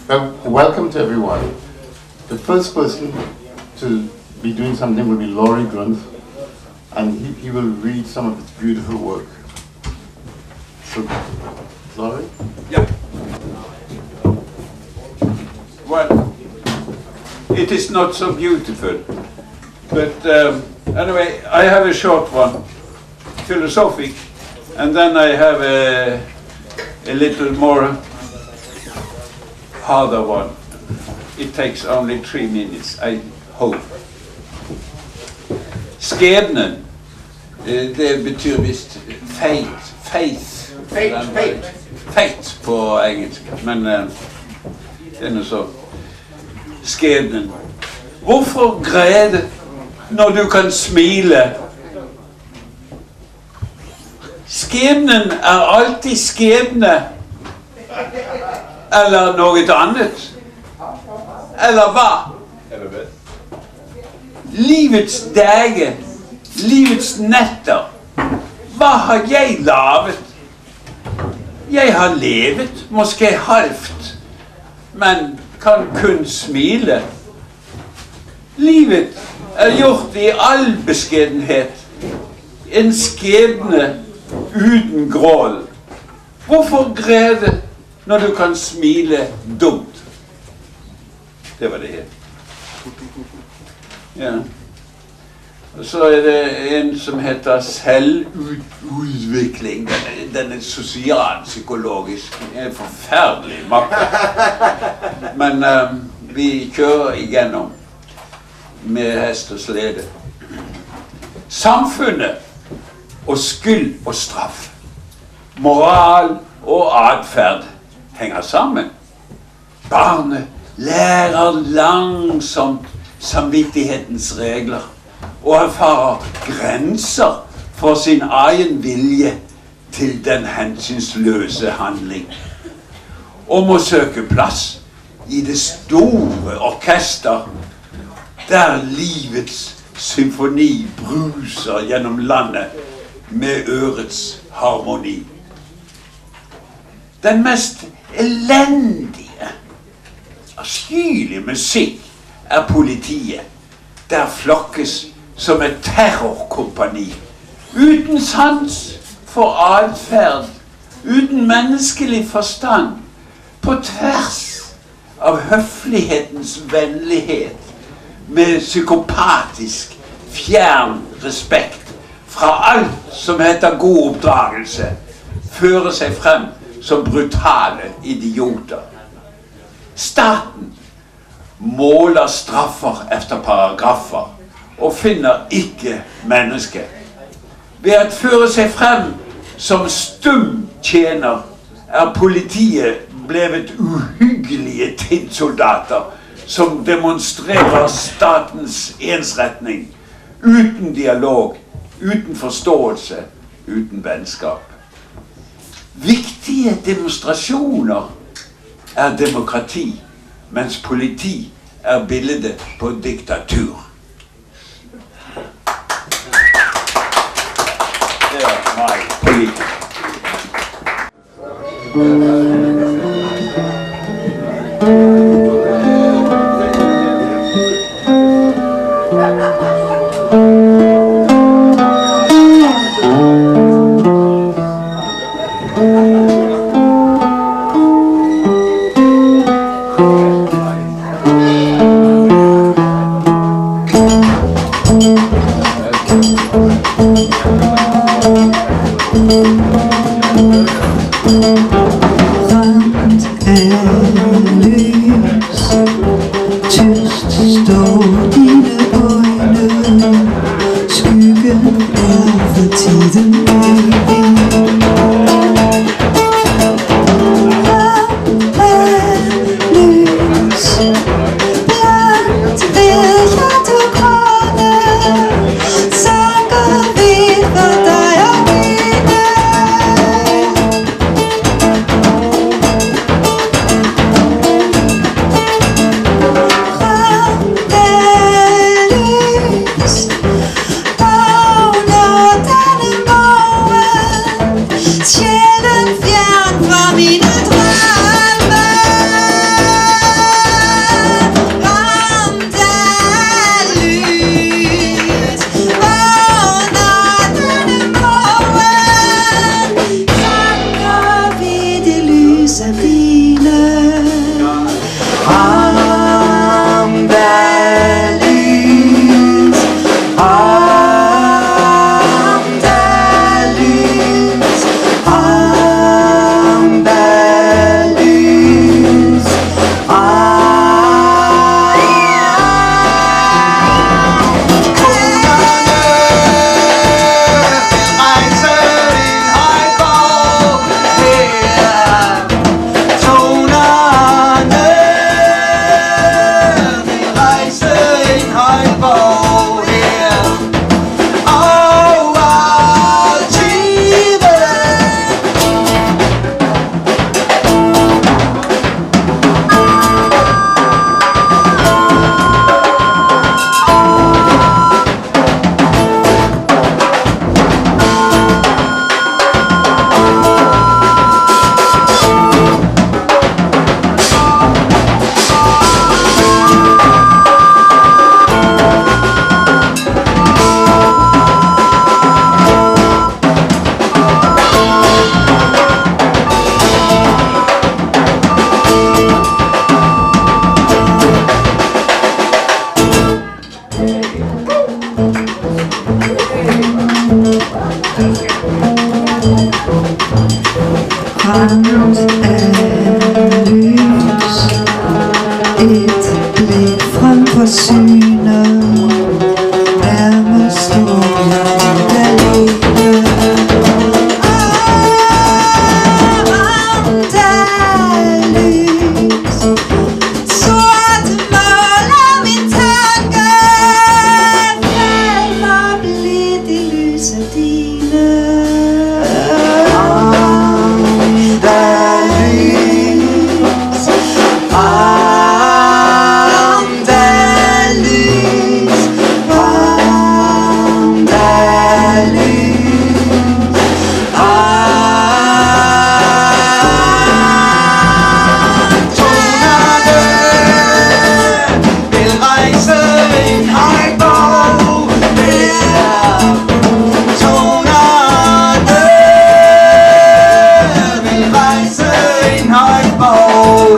Welcome to everyone. The first person to be doing something will be Laurie Grunt, and he will read some of his beautiful work. So, Laurie? Yeah. Well, it is not so beautiful, but anyway, I have a short one, philosophic, and then I have a little more harder one. It takes only 3 minutes, I hope. Skebnen, det betyr visst fate på engelsk, men det noe så. Skebnen. Hvorfor grede når du kan smile? Skebnen alltid skebne. Eller noe annet. Eller hva? Livets dager, livets netter. Hva har jeg lavet? Jeg har levet, måske halvt, men kan kun smile. Livet gjort i all beskedenhet. En skebne uten grål. Hvorfor grede når du kan smile dumt? Det var det helt. Ja. Og så det en som heter selvutvikling. Den sosialpsykologisk. Det en forferdelig mappe. Men vi kjører igjennom med hest og slede. Samfunnet og skyld og straff. Moral og adferd henger sammen. Barnet lærer langsomt samvittighetens regler og erfarer grenser for sin egen vilje til den hensynsløse handling. Og må søke plass i det store orkester der livets symfoni bruser gjennom landet med ørets harmoni. Den mest elendige, avskyelige musikk politiet. Der flokkes som et terrorkompani. Uten sans for adferd, uten menneskelig forstand. På tvers av høflighetens vennlighet. Med psykopatisk, fjern respekt fra alt som heter god oppdragelse. Fører seg frem som brutale idioter. Staten måler straffer efter paragraffer og finner ikke mennesket. Ved at føre seg frem som stum tjener politiet blevet uhyggelige tidssoldater som demonstrerer statens ensretning uten dialog, uten forståelse, uten vennskap. Viktige demonstrasjoner demokrati, mens politi bildet på diktatur. Det meg politisk.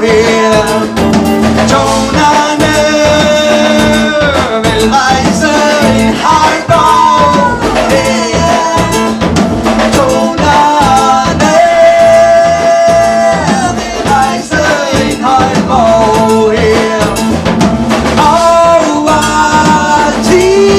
her. Tonerne vil rejse en halvår her. Tonerne vil rejse en halvår her. Over tiden.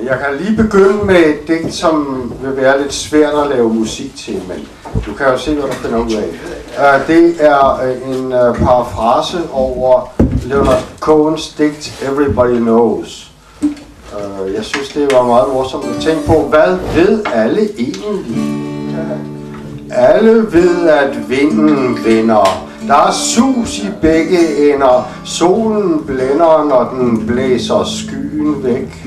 Jeg kan lige begynde med et digt, som vil være lidt svært at lave musik til, men du kan jo se, hvad du finder ud af. Det er en parafrase over Leonard Cohens digt Everybody Knows. Jeg synes, det var meget morsomt at tænke på, hvad ved alle egentlig? Alle ved, at vinden vender. Der er sus i begge ender. Solen blænder, når den blæser skyen væk.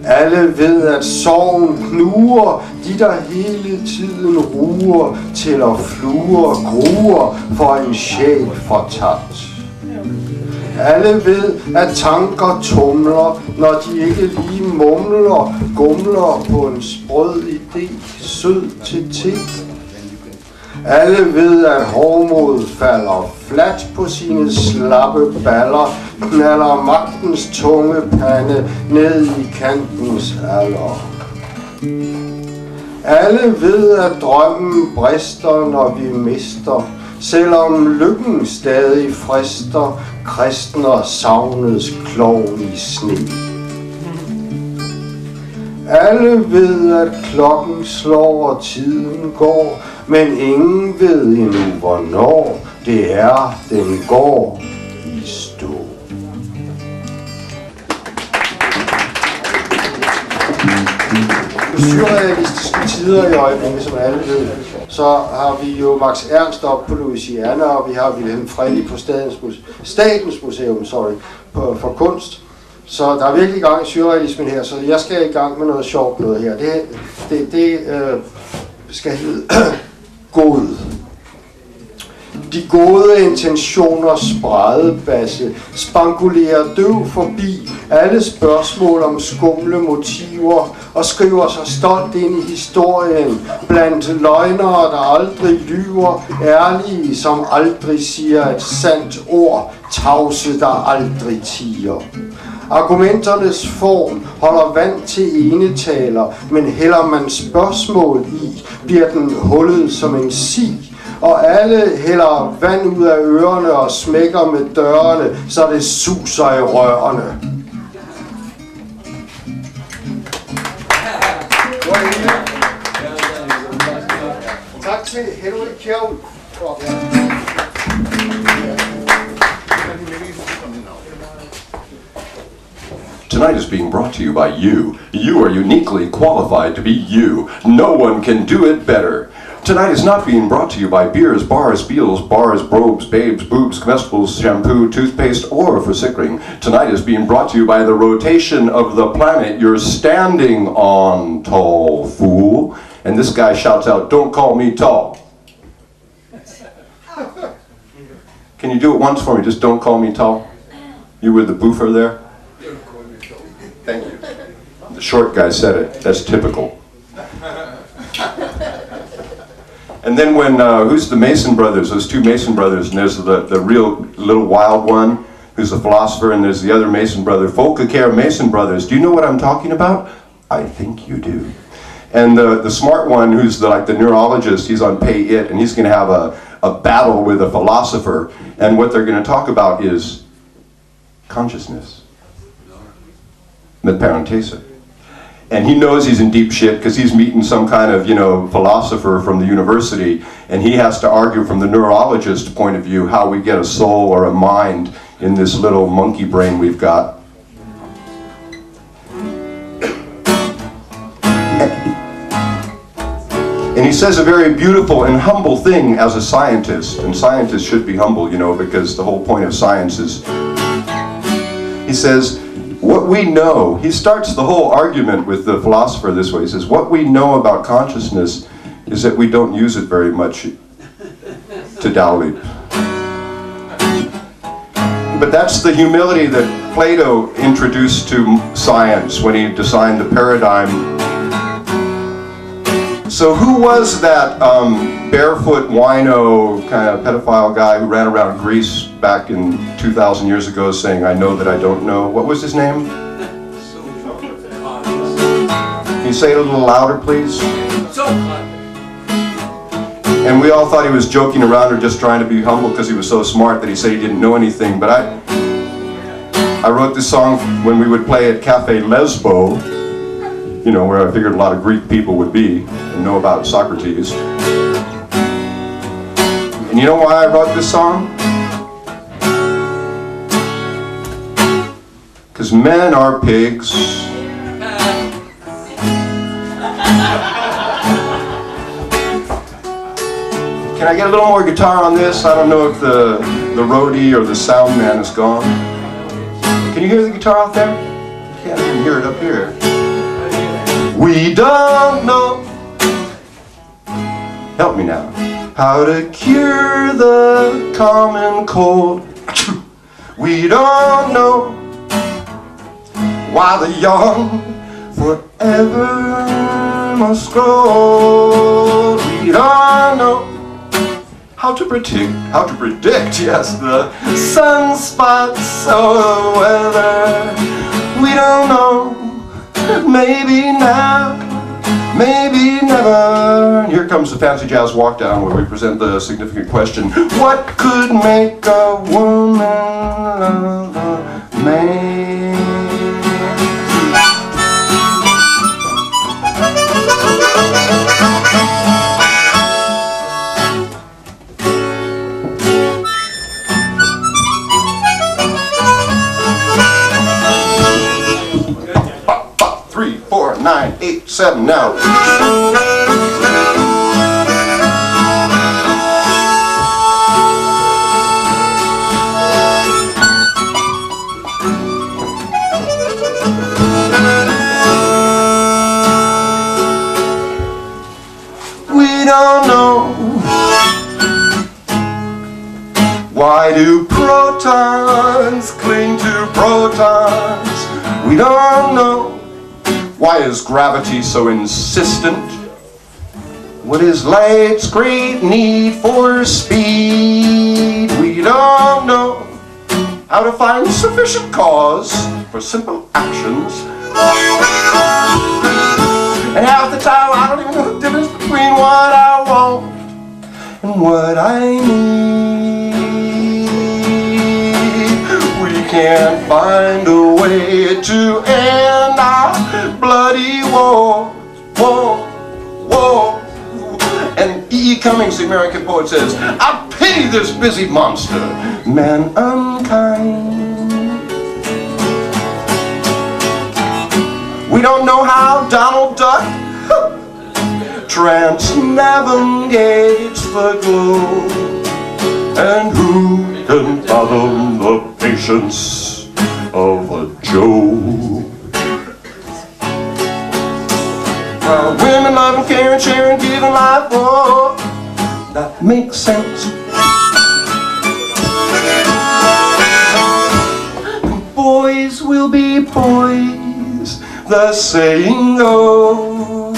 Alle ved, at sorgen knuger, de der hele tiden ruer, tæller fluer, gruer for en sjæl fortabt. Alle ved, at tanker tumler, når de ikke lige mumler, gumler på en sprød idé, sød til te. Alle ved, at hårdmod falder fladt på sine slappe baller, knaller magtens tunge pande ned i kantens alder. Alle ved, at drømmen brister, når vi mister, selvom lykken stadig frister, kristner savnets klovn i sne. Alle ved, at klokken slår og tiden går, men ingen ved endnu, hvornår det er, den går i stå. I surrealistiske tider i øjeblikket, som alle ved, så har vi jo Max Ernst op på Louisiana, og vi har Wilhelm Frelli på Statens Museum for kunst. Så der er virkelig i gang i surrealismen her, så jeg skal i gang med noget sjovt noget her. Det skal hedde god. De gode intentioner spredebasse spangulerer døv forbi alle spørgsmål om skumle motiver og skriver sig stolt ind i historien blandt løgnere, der aldrig lyver, ærlige, som aldrig siger et sandt ord, tavse, der aldrig tiger. Argumenternes form holder vand til enetaler, men hælder man spørgsmål i, bliver den hullet som en si. Og alle hælder vand ud af ørerne og smækker med dørene, så det suser i rørene. Tak til Henrik Kjærl. Tonight is being brought to you by you. You are uniquely qualified to be you. No one can do it better. Tonight is not being brought to you by beers, bars, beals, bars, brobes, babes, boobs, comestibles, shampoo, toothpaste, or forsikring. Tonight is being brought to you by the rotation of the planet you're standing on, tall fool. And this guy shouts out, "Don't call me tall." Can you do it once for me? Just don't call me tall. You were the boofer there? Thank you. The short guy said it. That's typical. And then when, who's the Mason brothers? Those two Mason brothers, and there's the real little wild one, who's a philosopher, and there's the other Mason brother, Volker Mason brothers. Do you know what I'm talking about? I think you do. And the smart one, who's like the neurologist, he's on Pay It, and he's going to have a battle with a philosopher, and what they're going to talk about is consciousness, the parenthesis. And he knows he's in deep shit because he's meeting some kind of, philosopher from the university, and he has to argue from the neurologist point of view how we get a soul or a mind in this little monkey brain we've got. And he says a very beautiful and humble thing as a scientist, and scientists should be humble, because the whole point of science is, he says, what we know, he starts the whole argument with the philosopher this way. He says, what we know about consciousness is that we don't use it very much to Dalleep. But that's the humility that Plato introduced to science when he designed the paradigm. So who was that barefoot wino kind of pedophile guy who ran around Greece back in 2,000 years ago saying, I know that I don't know? What was his name? Can you say it a little louder, please? And we all thought he was joking around or just trying to be humble because he was so smart that he said he didn't know anything. But I wrote this song when we would play at Cafe Lesbo, where I figured a lot of Greek people would be and know about Socrates. And you know why I wrote this song? Because men are pigs. Can I get a little more guitar on this? I don't know if the roadie or the sound man is gone. Can you hear the guitar out there? I can't even hear it up here. We don't know, help me now, how to cure the common cold. We don't know why the young forever must grow. We don't know how to predict, yes, the sunspots or the weather. We don't know. Maybe now, maybe never. And here comes the Fancy Jazz Walk Down, where we present the significant question: what could make a woman love a man? Three, 4, 9, 8, 7 now. We don't know. Why do protons cling to protons? We don't know. Why is gravity so insistent? What is light's great need for speed? We don't know how to find sufficient cause for simple actions. And half the time I don't even know the difference between what I want and what I need. We can't find a way to end our bloody war. And E. Cummings, the American poet, says, I pity this busy monster, man unkind. We don't know how Donald Duck transnavigates the globe, and who can fathom the patience of a Joe? Women loving, caring, sharing, giving life, oh, that makes sense. boys will be boys, the saying goes.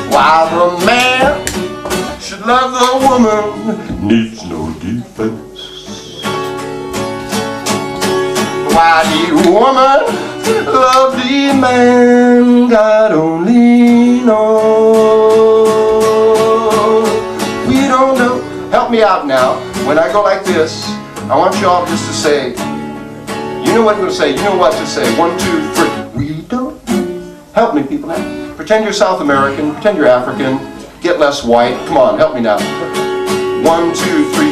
While the man should love the woman, needs no defense. While the woman love the man, God only knows. We don't know. Help me out now. When I go like this, I want you all just to say, you know what I'm going to say, you know what to say. 1, 2, 3. We don't know. Help me, people now. Pretend you're South American, pretend you're African, get less white. Come on, help me now. 1, 2, 3.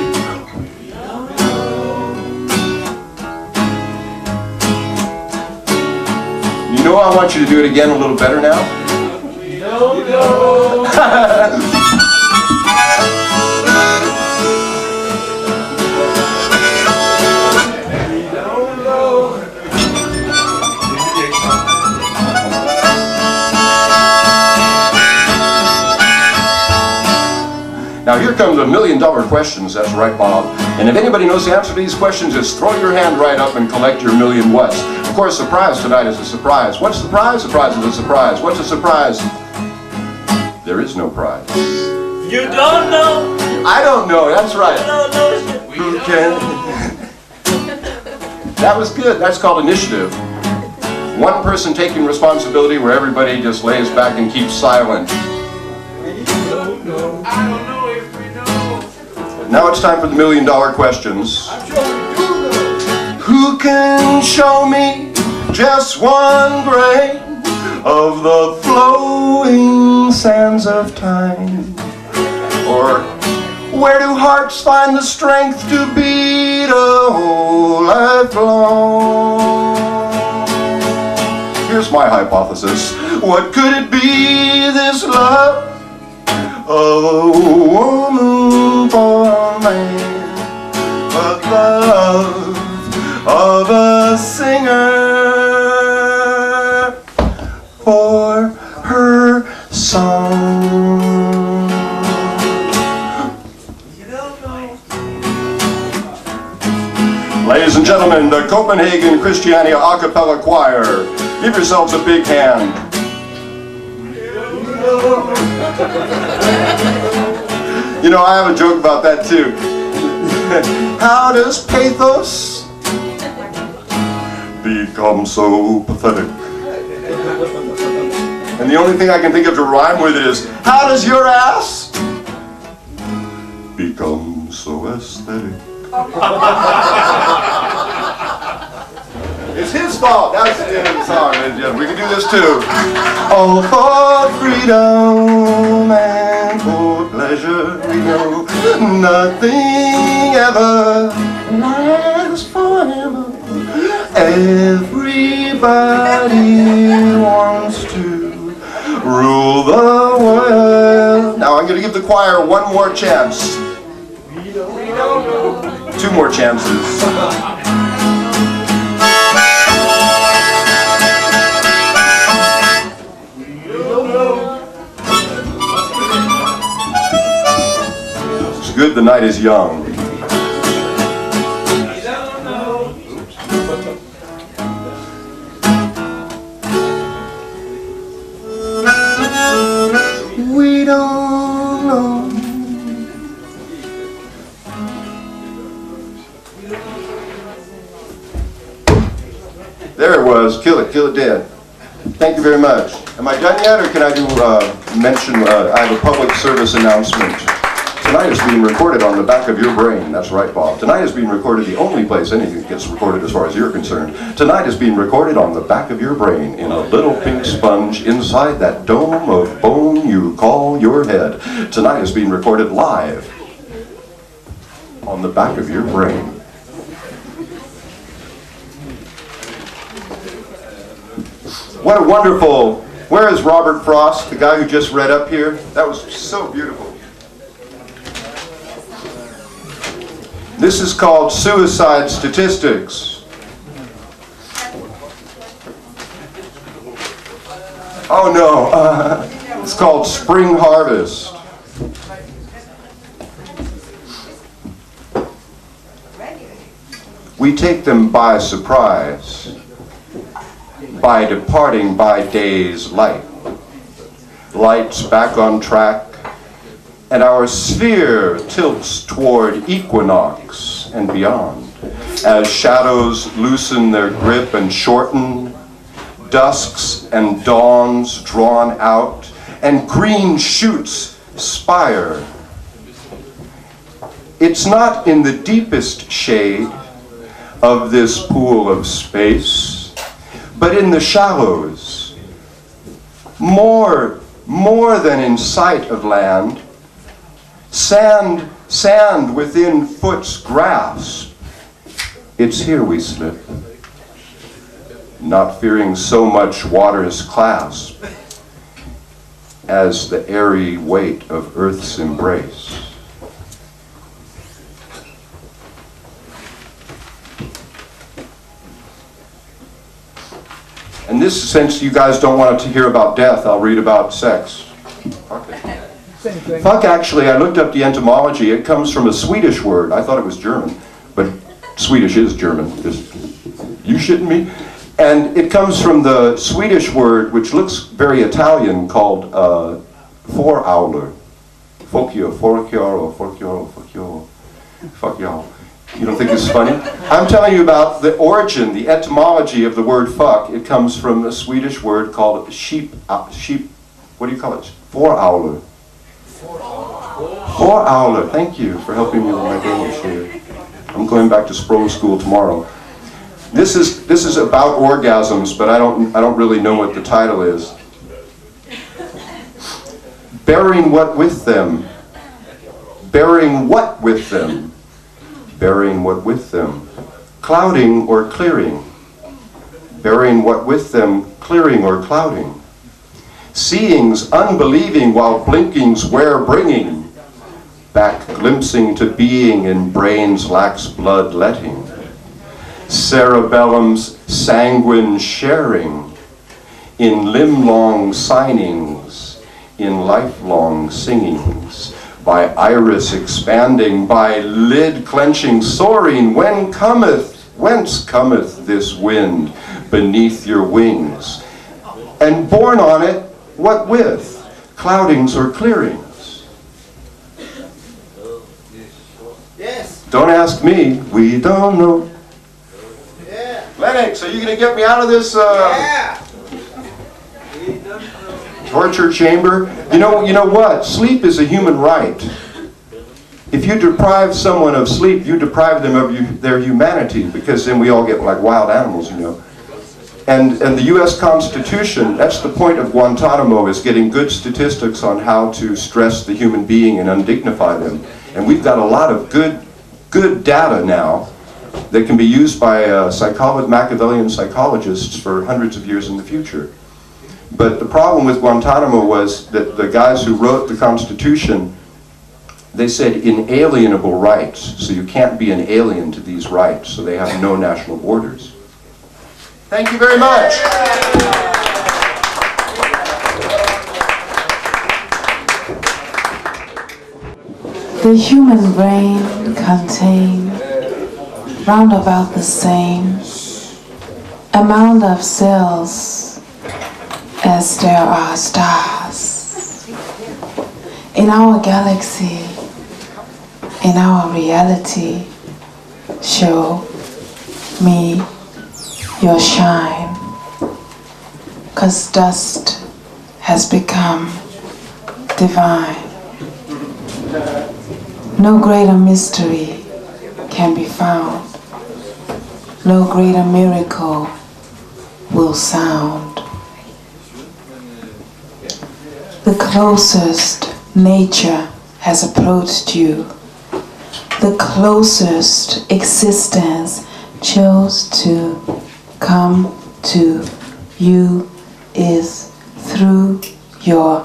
You know I want you to do it again a little better now? No. Now here comes $1 million questions, that's right, Bob. And if anybody knows the answer to these questions, just throw your hand right up and collect your million whats. Of course, the prize tonight is a surprise. What's the prize? The prize is a surprise. What's a surprise? There is no prize. You don't know. I don't know, that's right. Who can? That was good. That's called initiative. One person taking responsibility where everybody just lays back and keeps silent. Now it's time for the $1 million questions. Who can show me just one grain of the flowing sands of time? Or where do hearts find the strength to beat a whole life long? Here's my hypothesis. What could it be, this love of a woman for a man, but the love of a singer for her song? Ladies and gentlemen, the Copenhagen Christiania a cappella choir, give yourselves a big hand. You know, I have a joke about that too. How does pathos become so pathetic? And the only thing I can think of to rhyme with it is, how does your ass become so aesthetic? It's his fault. That's the end of the song, ladies and gentlemen. We can do this too. All for freedom and for pleasure, we know nothing ever lasts forever. Everybody wants to rule the world. Now I'm going to give the choir one more chance. Two more chances. It's good the night is young. We don't know. There it was. Kill it dead. Thank you very much. Am I done yet, or can I do mention? I have a public service announcement. Tonight is being recorded on the back of your brain. That's right, Bob. Tonight is being recorded, the only place anything gets recorded as far as you're concerned. Tonight is being recorded on the back of your brain in a little pink sponge inside that dome of bone you call your head. Tonight is being recorded live on the back of your brain. What a wonderful, where is Robert Frost, the guy who just read up here? That was so beautiful. This is called Suicide Statistics. Oh no, it's called Spring Harvest. We take them by surprise, by departing by day's light. Light's back on track, and our sphere tilts toward equinox and beyond. As shadows loosen their grip and shorten, dusks and dawns drawn out, and green shoots spire. It's not in the deepest shade of this pool of space, but in the shallows, more than in sight of land, sand within foot's grasp. It's here we slip, not fearing so much water's clasp as the airy weight of earth's embrace. In this sense, you guys don't want to hear about death, I'll read about sex. Okay. Fuck, actually, I looked up the etymology. It comes from a Swedish word. I thought it was German, but Swedish is German. You shitting me? And it comes from the Swedish word, which looks very Italian, called four-owler. Fuck y'all. You don't think it's funny? I'm telling you about the origin, the etymology of the word fuck. It comes from a Swedish word called sheep, what do you call it? Four-owler. Four-owler. Thank you for helping me with my Danish here. I'm going back to Spro school tomorrow. This is about orgasms, but I don't really know what the title is. Bearing what with them? Bearing what with them? Bearing what with them? Clouding or clearing? Bearing what with them? Clearing or clouding? Seeing's unbelieving while blinking's where bringing. Back glimpsing to being in brain's lax blood letting. Cerebellum's sanguine sharing. In limb-long signings. In lifelong singings. By iris expanding, by lid clenching, soaring, whence cometh this wind beneath your wings? And borne on it, what with? Cloudings or clearings? Yes. Don't ask me, we don't know. Yeah. Lennox, are you going to get me out of this torture chamber? You know what? Sleep is a human right. If you deprive someone of sleep, you deprive them of their humanity, because then we all get like wild animals, you know. And the U.S. Constitution, that's the point of Guantanamo, is getting good statistics on how to stress the human being and undignify them. And we've got a lot of good data now that can be used by Machiavellian psychologists for hundreds of years in the future. But the problem with Guantanamo was that the guys who wrote the Constitution, they said inalienable rights. So you can't be an alien to these rights, so they have no national borders. Thank you very much. The human brain contains round about the same amount of cells as there are stars. In our galaxy, in our reality, show me your shine, 'cause dust has become divine. No greater mystery can be found. No greater miracle will sound. The closest nature has approached you. The closest existence chose to come to you is through your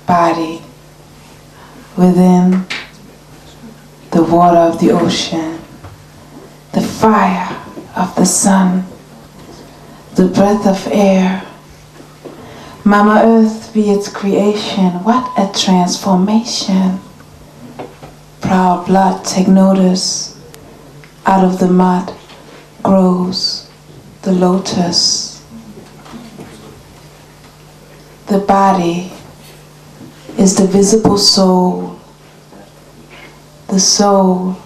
body, within the water of the ocean, the fire of the sun, the breath of air. Mama Earth be its creation, what a transformation. Proud blood take notice, out of the mud grows the lotus. The body is the visible soul. The soul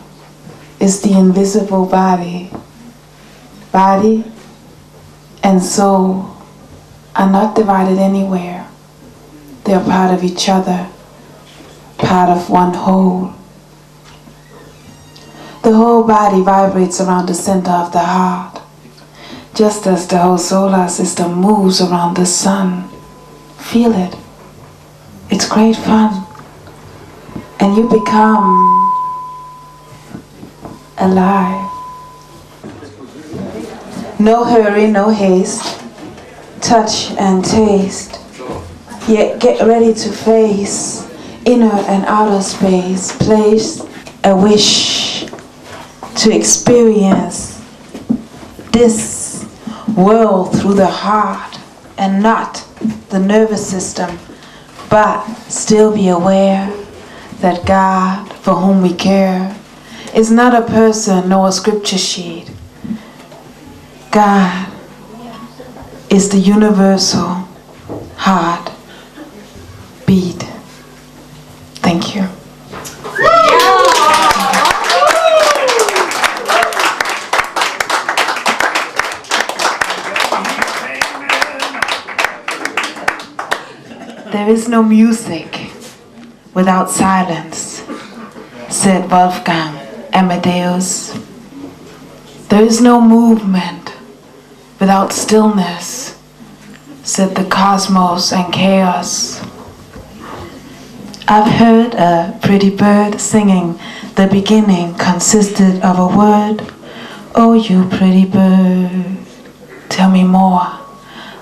is the invisible body. Body and soul are not divided anywhere. They are part of each other, part of one whole. The whole body vibrates around the center of the heart, just as the whole solar system moves around the sun. Feel it. It's great fun. And you become alive. No hurry, no haste. Touch and taste. Yet get ready to face inner and outer space. Place a wish to experience this world through the heart and not the nervous system, but still be aware that God, for whom we care, is not a person nor a scripture sheet. God is the universal heart beat. Thank you. There is no music without silence, said Wolfgang Amadeus. There is no movement without stillness, said the cosmos and chaos. I've heard a pretty bird singing, the beginning consisted of a word. Oh, you pretty bird, tell me more.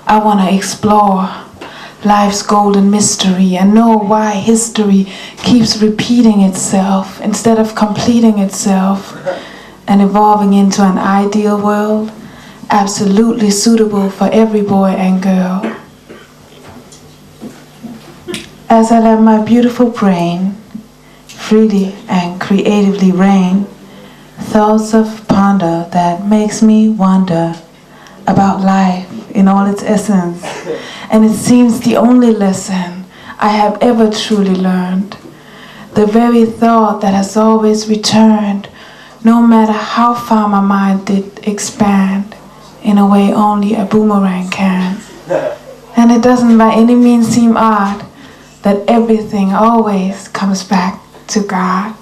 I want to explore life's golden mystery and know why history keeps repeating itself instead of completing itself and evolving into an ideal world absolutely suitable for every boy and girl. As I let my beautiful brain freely and creatively reign, thoughts of ponder that makes me wonder about life in all its essence, and it seems the only lesson I have ever truly learned, the very thought that has always returned, no matter how far my mind did expand, in a way only a boomerang can. And it doesn't by any means seem odd that everything always comes back to God.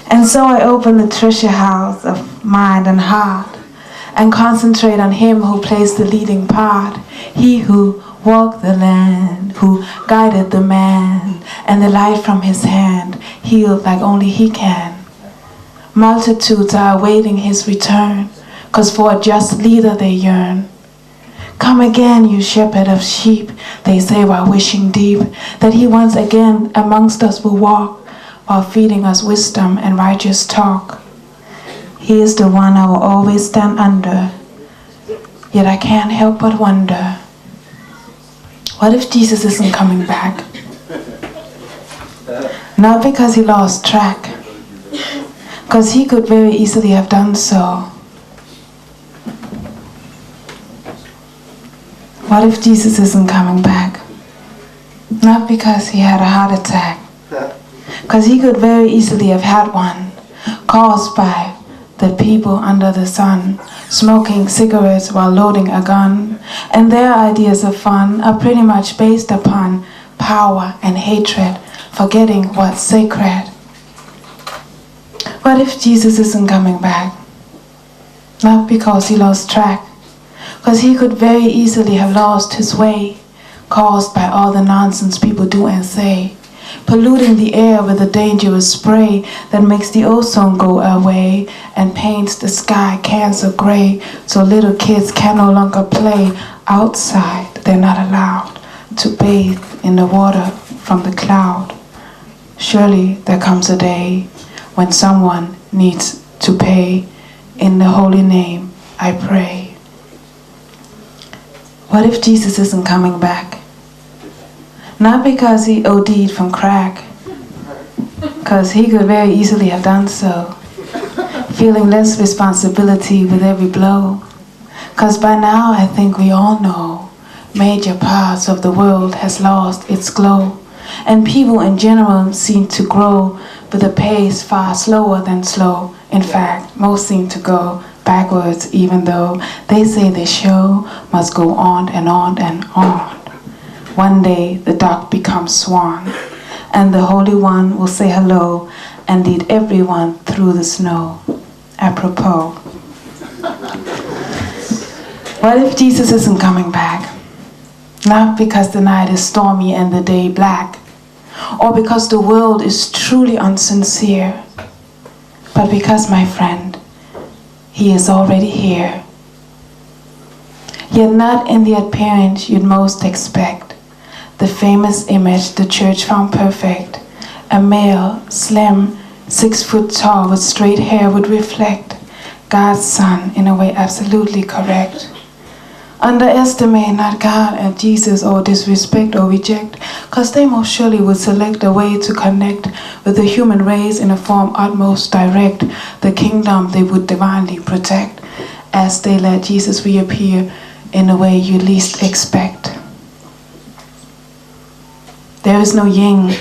And so I open the treasure house of mind and heart and concentrate on Him who plays the leading part, He who walked the land, who guided the man, and the light from His hand healed like only He can. Multitudes are awaiting His return, 'cause for a just leader they yearn. Come again, you shepherd of sheep, they say while wishing deep that He once again amongst us will walk while feeding us wisdom and righteous talk. He is the one I will always stand under, yet I can't help but wonder, what if Jesus isn't coming back? Not because He lost track, 'cause He could very easily have done so. What if Jesus isn't coming back? Not because He had a heart attack, 'cause He could very easily have had one, caused by the people under the sun, smoking cigarettes while loading a gun, and their ideas of fun are pretty much based upon power and hatred, forgetting what's sacred. What if Jesus isn't coming back? Not because He lost track, because He could very easily have lost His way, caused by all the nonsense people do and say, polluting the air with a dangerous spray that makes the ozone go away and paints the sky cancer gray, so little kids can no longer play outside. They're not allowed to bathe in the water from the cloud. Surely there comes a day when someone needs to pay. In the holy name I pray. What if Jesus isn't coming back? Not because He OD'd from crack, 'cause He could very easily have done so. feeling less responsibility with every blow. 'Cause by now I think we all know major parts of the world has lost its glow, and people in general seem to grow with a pace far slower than slow. In fact, most seem to go backwards, even though they say the show must go on and on and on. One day the duck becomes swan, and the Holy One will say hello and lead everyone through the snow. Apropos. What if Jesus isn't coming back? Not because the night is stormy and the day black, or because the world is truly unsincere, but because, my friend, he is already here. Yet not in the appearance you'd most expect, the famous image the church found perfect. A male, slim, 6 foot tall with straight hair would reflect God's Son in a way absolutely correct. Underestimate not God and Jesus or disrespect or reject, 'cause they most surely would select a way to connect with the human race in a form utmost direct, the kingdom they would divinely protect, as they let Jesus reappear in a way you least expect. There is no yin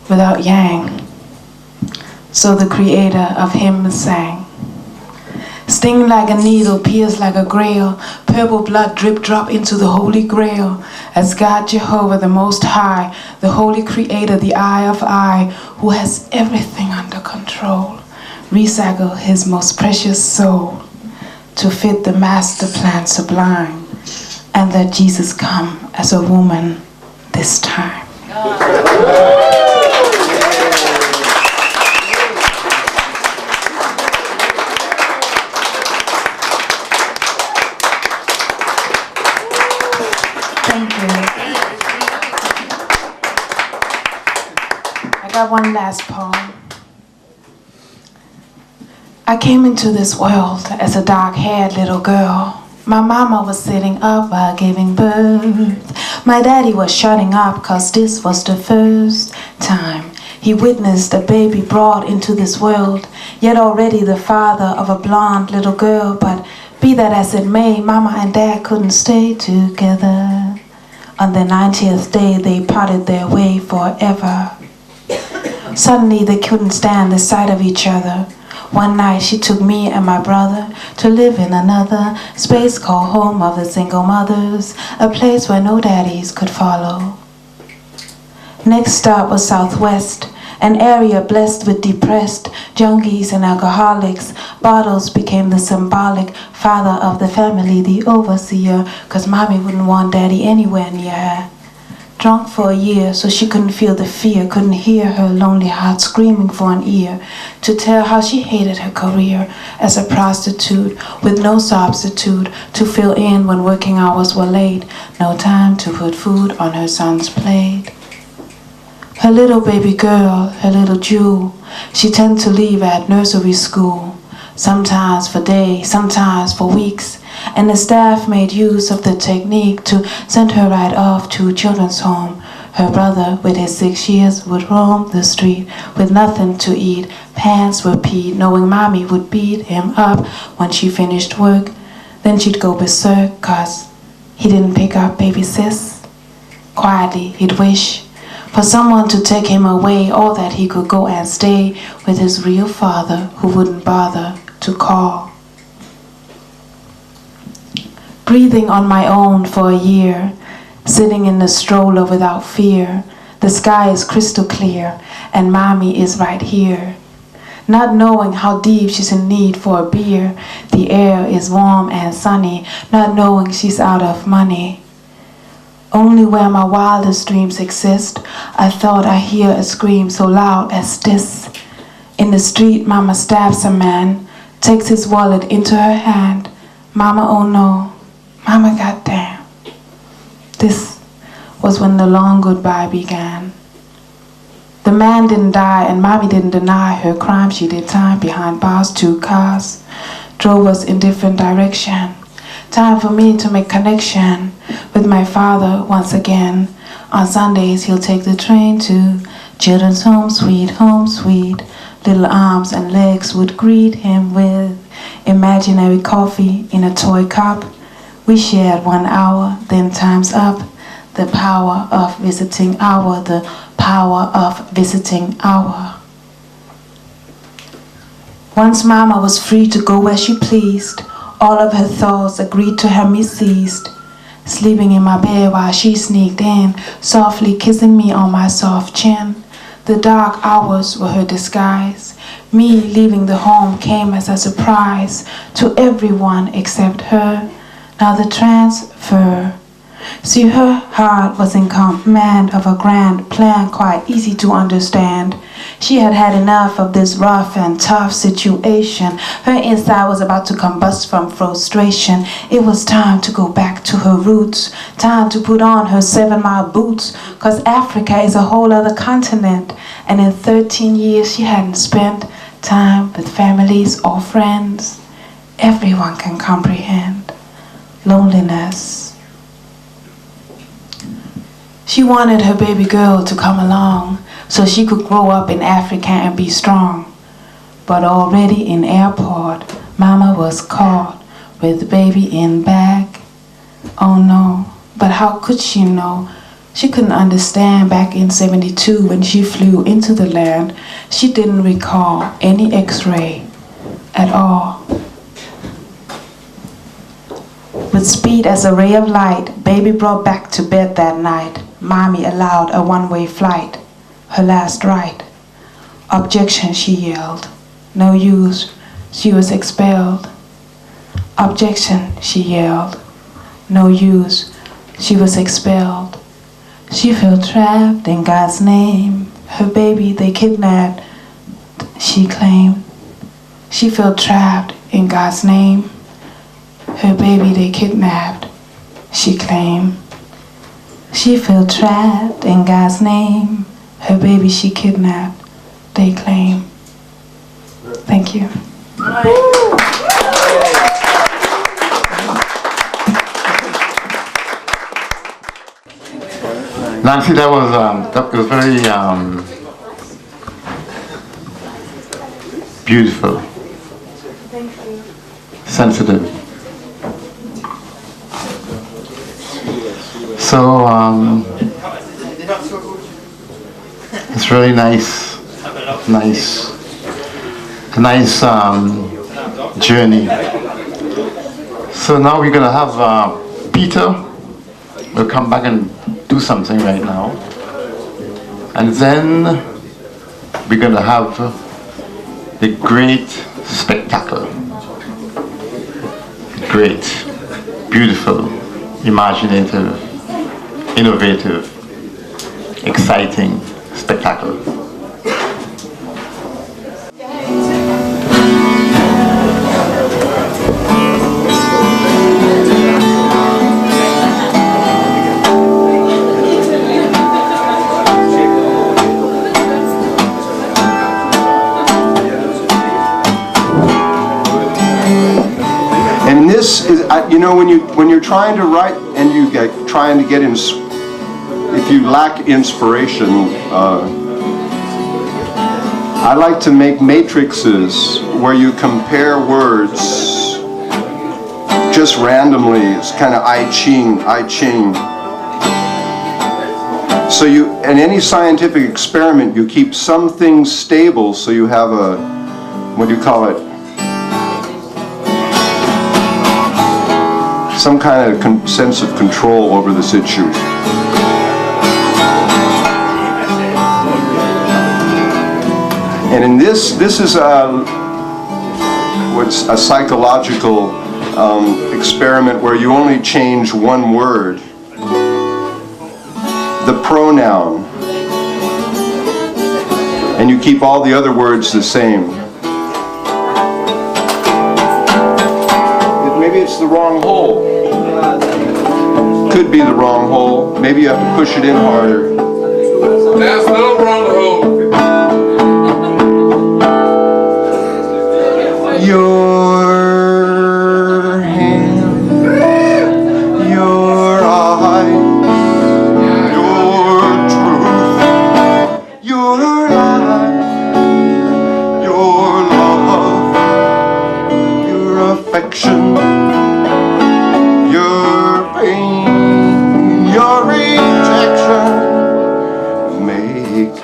without yang, so the creator of hymns sang. Sting like a needle, pierce like a grail, purple blood drip drop into the holy grail, as God Jehovah the Most High, the holy creator, the eye of eye, who has everything under control, recycle his most precious soul to fit the master plan sublime, and let Jesus come as a woman this time. Thank you. I got one last poem. I came into this world as a dark-haired little girl. My mama was sitting up while giving birth. My daddy was shutting up 'cause this was the first time he witnessed a baby brought into this world, yet already the father of a blonde little girl. But be that as it may, mama and dad couldn't stay together. On the 90th day, they parted their way forever. Suddenly, they couldn't stand the sight of each other. One night, she took me and my brother to live in another space called home of the single mothers, a place where no daddies could follow. Next stop was Southwest, an area blessed with depressed junkies and alcoholics. Bottles became the symbolic father of the family, the overseer, 'cause mommy wouldn't want daddy anywhere near her. Drunk for a year so she couldn't feel the fear, couldn't hear her lonely heart screaming for an ear to tell how she hated her career as a prostitute with no substitute to fill in when working hours were late, no time to put food on her son's plate. Her little baby girl, her little jewel, she tended to leave at nursery school, sometimes for days, sometimes for weeks, and the staff made use of the technique to send her right off to children's home. Her brother, with his 6 years, would roam the street with nothing to eat. Pants were peed, knowing mommy would beat him up when she finished work. Then she'd go berserk 'cause he didn't pick up baby sis. Quietly, he'd wish for someone to take him away, or that he could go and stay with his real father who wouldn't bother to call. Breathing on my own for a year, sitting in the stroller without fear. The sky is crystal clear, and mommy is right here. Not knowing how deep she's in need for a beer. The air is warm and sunny, not knowing she's out of money. Only where my wildest dreams exist, I thought I hear a scream so loud as this. In the street, mama stabs a man, takes his wallet into her hand. Mama, oh no. Mama, goddamn. This was when the long goodbye began. The man didn't die, and mommy didn't deny her crime. She did time behind bars. 2 cars drove us in different direction. Time for me to make connection with my father once again. On Sundays, he'll take the train to children's home, sweet little arms and legs would greet him with imaginary coffee in a toy cup. We shared 1 hour, then time's up. The power of visiting hour, the power of visiting hour. Once Mama was free to go where she pleased, all of her thoughts agreed to have me seized. Sleeping in my bed while she sneaked in, softly kissing me on my soft chin. The dark hours were her disguise. Me leaving the home came as a surprise to everyone except her. Now the transfer. See, her heart was in command of a grand plan, quite easy to understand. She had had enough of this rough and tough situation. Her inside was about to combust from frustration. It was time to go back to her roots, time to put on her 7-mile boots, 'cause Africa is a whole other continent, and in 13 years she hadn't spent time with families or friends. Everyone can comprehend loneliness. She wanted her baby girl to come along so she could grow up in Africa and be strong. But already in airport, Mama was caught with baby in bag. Oh no, but how could she know? She couldn't understand back in 72 when she flew into the land. She didn't recall any x-ray at all. With speed as a ray of light, baby brought back to bed that night. Mommy allowed a one-way flight, her last right. Objection, she yelled. No use, she was expelled. Objection, she yelled. No use, she was expelled. She felt trapped in God's name. Her baby they kidnapped, she claimed. She felt trapped in God's name. Her baby they kidnapped, she claimed. She felt trapped in God's name. Her baby she kidnapped, they claim. Thank you. Nancy, that was very beautiful. Thank you. Sensitive. So it's really nice journey. So now we're gonna have Peter will come back and do something right now, and then we're gonna have the great spectacle, great, beautiful, imaginative, innovative, exciting spectacle. And this is, you know, when you're trying to write and you get trying to get if you lack inspiration, I like to make matrices where you compare words just randomly. It's kind of I Ching. So in any scientific experiment, you keep some things stable so you have a, what do you call it? Some kind of sense of control over the situation. And in this is what's a psychological experiment where you only change one word, the pronoun, and you keep all the other words the same. Maybe it's the wrong hole. Could be the wrong hole. Maybe you have to push it in harder. That's no wrong hole. Your hand, your eye, your truth, your life, affliction, your pain, your rejection make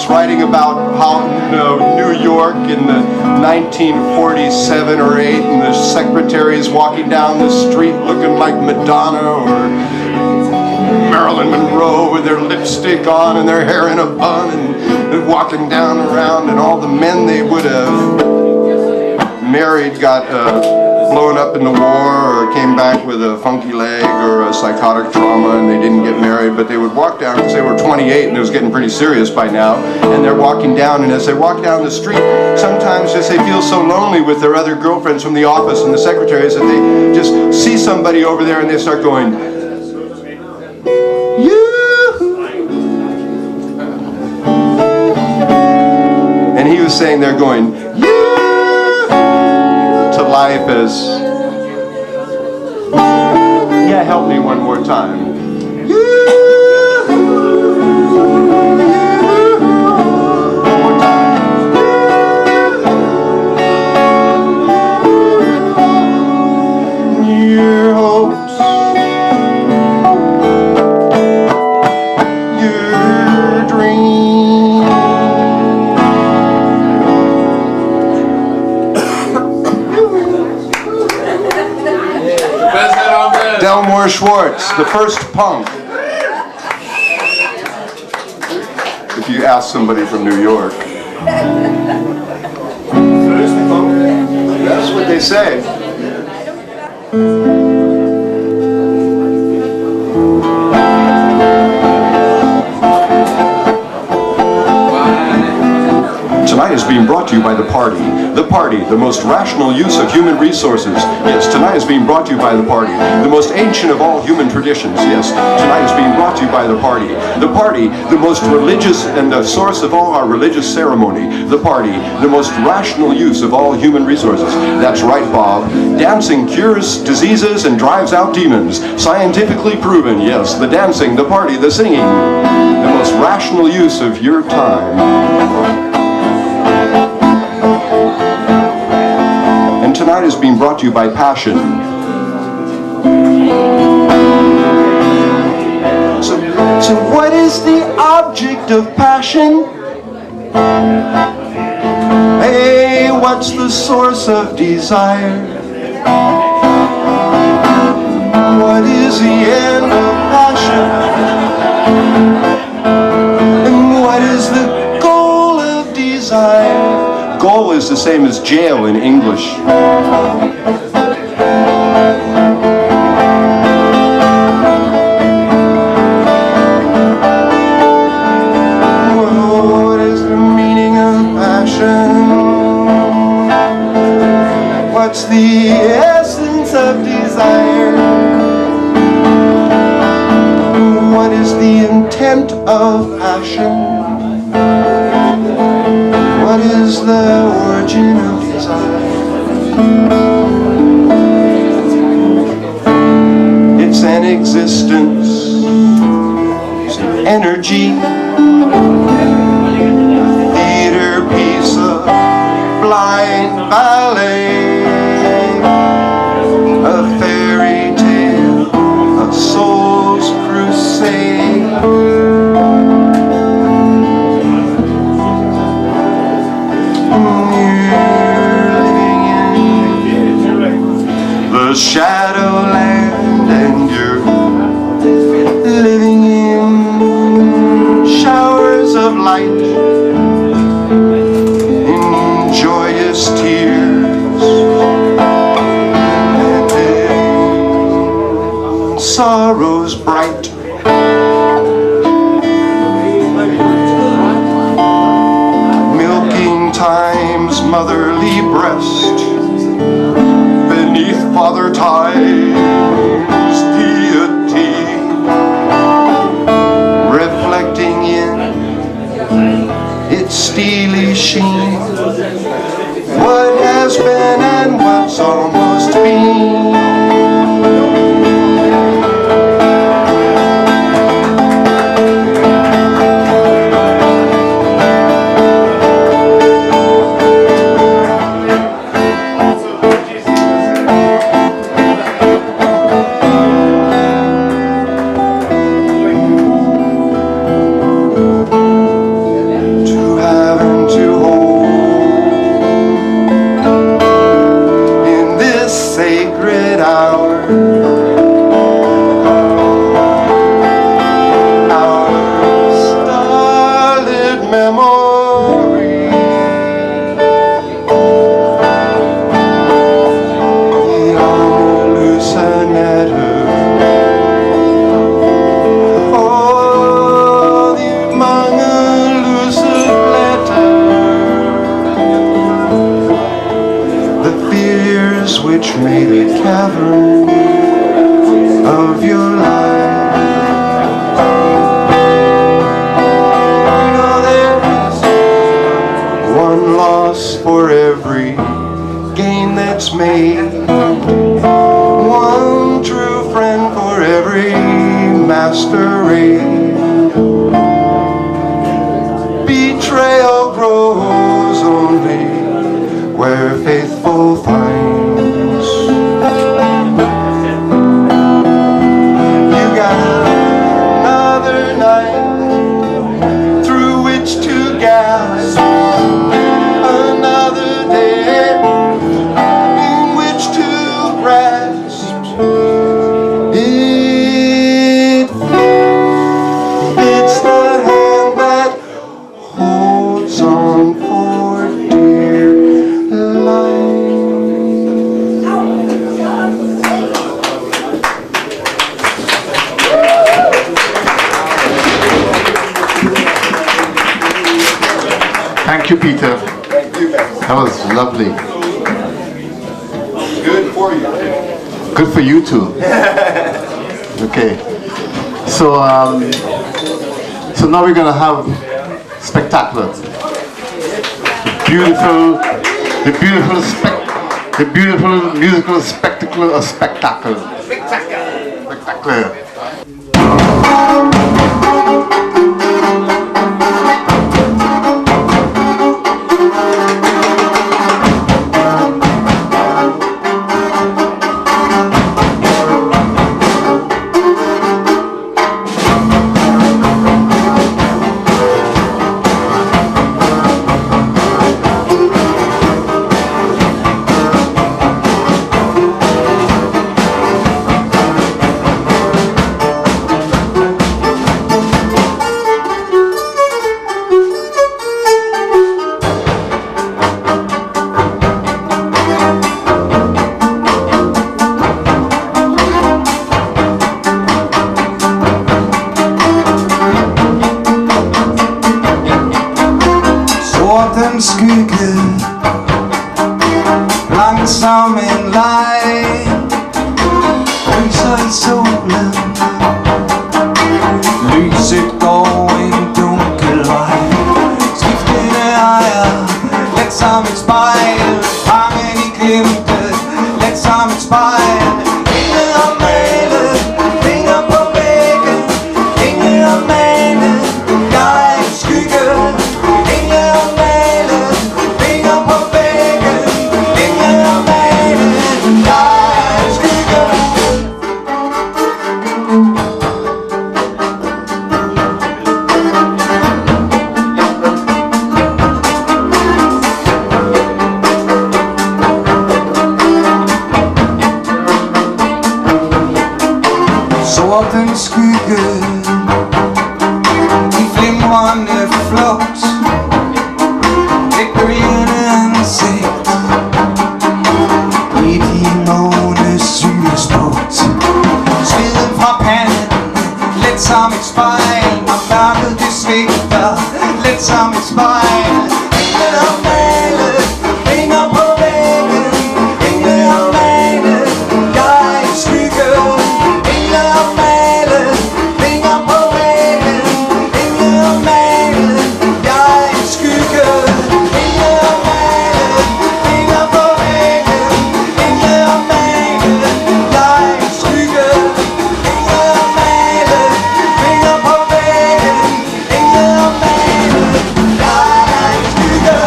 writing about how New York in the 1947 or 8, and the secretaries walking down the street looking like Madonna or Marilyn Monroe with their lipstick on and their hair in a bun, and walking down around, and all the men they would have married got blown up in the war or came back with a funky leg or a psychotic trauma, and they didn't get married, but they would walk down because they were 28 and it was getting pretty serious by now, and they're walking down, and as they walk down the street, sometimes just they feel so lonely with their other girlfriends from the office and the secretaries that they just see somebody over there and they start going, and he was saying they're going, to life as, yeah, help me one more time. One more time. Your hopes, your dreams. Delmore Schwartz, the first punk. If you ask somebody from New York. That's what they say. Tonight is being brought to you by The Party. The Party, the most rational use of human resources. Yes, tonight is being brought to you by The Party. The most ancient of all human traditions. Yes, tonight is being brought to you by The Party. The Party, the most religious and the source of all our religious ceremony. The Party, the most rational use of all human resources. That's right, Bob. Dancing cures diseases and drives out demons. Scientifically proven, yes. The dancing, the party, the singing. The most rational use of your time. And tonight is being brought to you by Passion. So what is the object of passion? Hey, what's the source of desire? What is the end of passion? And what is the goal of desire? Goal is the same as jail in English. What is the meaning of passion? What's the essence of desire? What is the intent of passion? What is the origin of desire? It's an existence, it's an energy, theater piece of blind ballet, a fairy tale, a soul's crusade. Shadowland, and you're living in showers of light, in joyous tears, and in sorrows bright. Milking time's motherly breast beneath Father Time's deity, reflecting in its steely sheen what has been and what's almost been. Which made a cavern of your life. You know there is one loss for every gain that's made, one true friend for every masquerade. Betrayal grows only where faithful finds. Thank you, Peter. Thank you, man. That was lovely. Good for you. Good for you too. Okay. So so now we're gonna have spectacular. The beautiful musical spectacle of spectacle. Spectacular. Skygge langsam en leg lyser i solen, lyset går en dunkel vej, skiftende ejer spejl, fangen i glimtet, let som et spejl. Hænge og male, fingre på væggen, hænge og male, jeg er skygge. Hænge og male, fingre på væggen, hænge og male, jeg er skygge. Sorten skygge i flimrende flugt, et gryende ansigt i din månesyresbugt. Sveden fra panden, let som et spejl, og mørket det svigter, let som et spejl. Hænge og male, fingre på væggen, hænge og male, jeg er skygge. Hænge og male, fingre på væggen, hænge og male, jeg er skygge. Hænge og male, fingre på væggen, hænge og male, jeg er skygge. Hænge og male, fingre på væggen, hænge og male, jeg er skygge.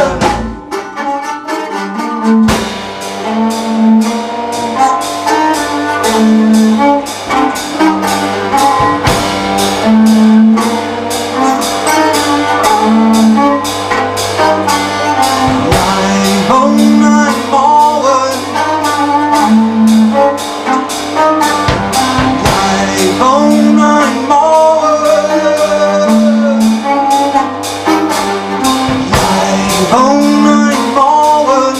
Jeg vågner en morgen, jeg vågner en morgen, jeg vågner en morgen,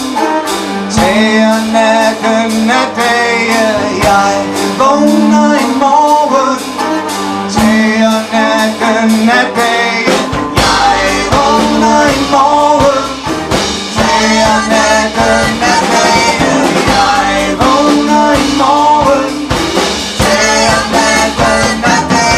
tager nakken af dage. Jeg vågner en morgen, tager nakken af dage. Jeg vågner en morgen, tager nakken af dage. Jeg vågner en morgen, tager nakken af dage.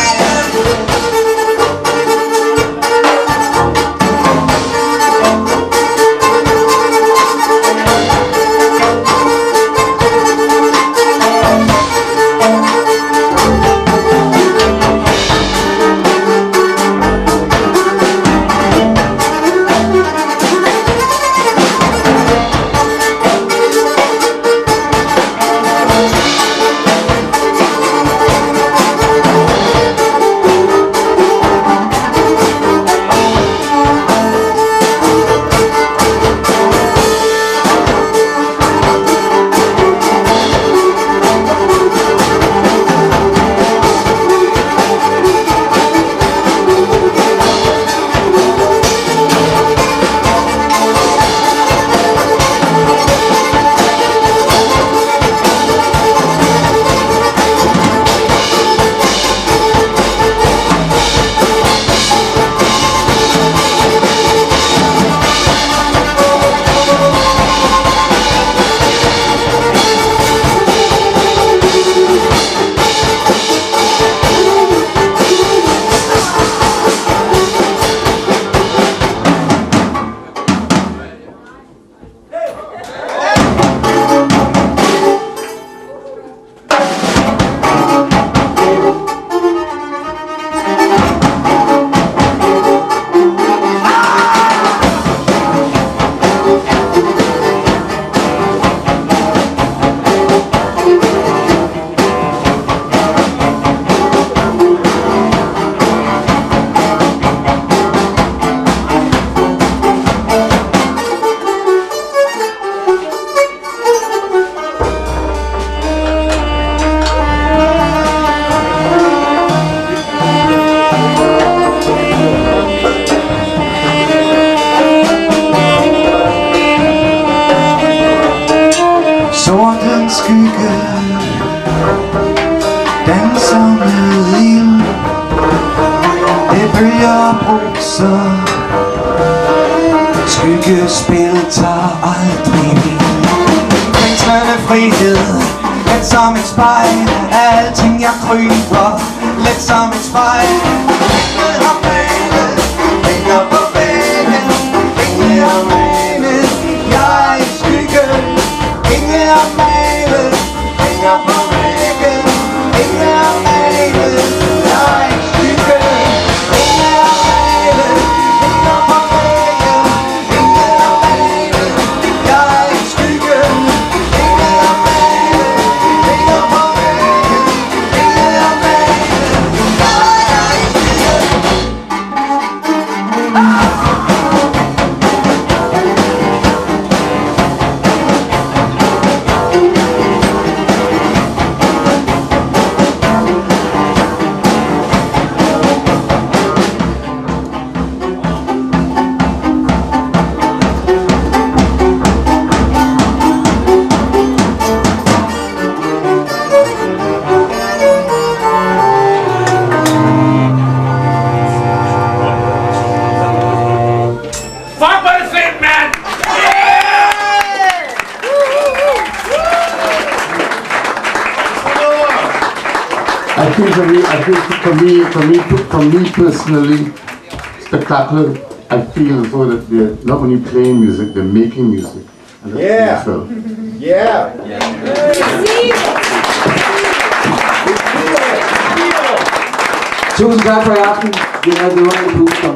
skygge danser med ild. Det bølger og bruser, skyggespil tager aldrig hvil. Fængslende frihed, let som et spejl, af alting jeg kryber, let som et spejl. Ringet har malet, ringer på væggen, ringet har malet, jeg er malet, hænger på væggen. Ingen er malet, der er en skygge. Ingen er malet, hænger på væggen. Ingen er malet, der er en skygge. Ingen er malet, hænger på væggen. Ingen er malet, der er en skygge. Fuck, hvor er det fedt, mand! I think for me personally, spectacular. I feel as though that they're not only playing music, they're making music. And that's Yeah. well. Yeah. Tusind tak for i aften. Vi er det under publikum.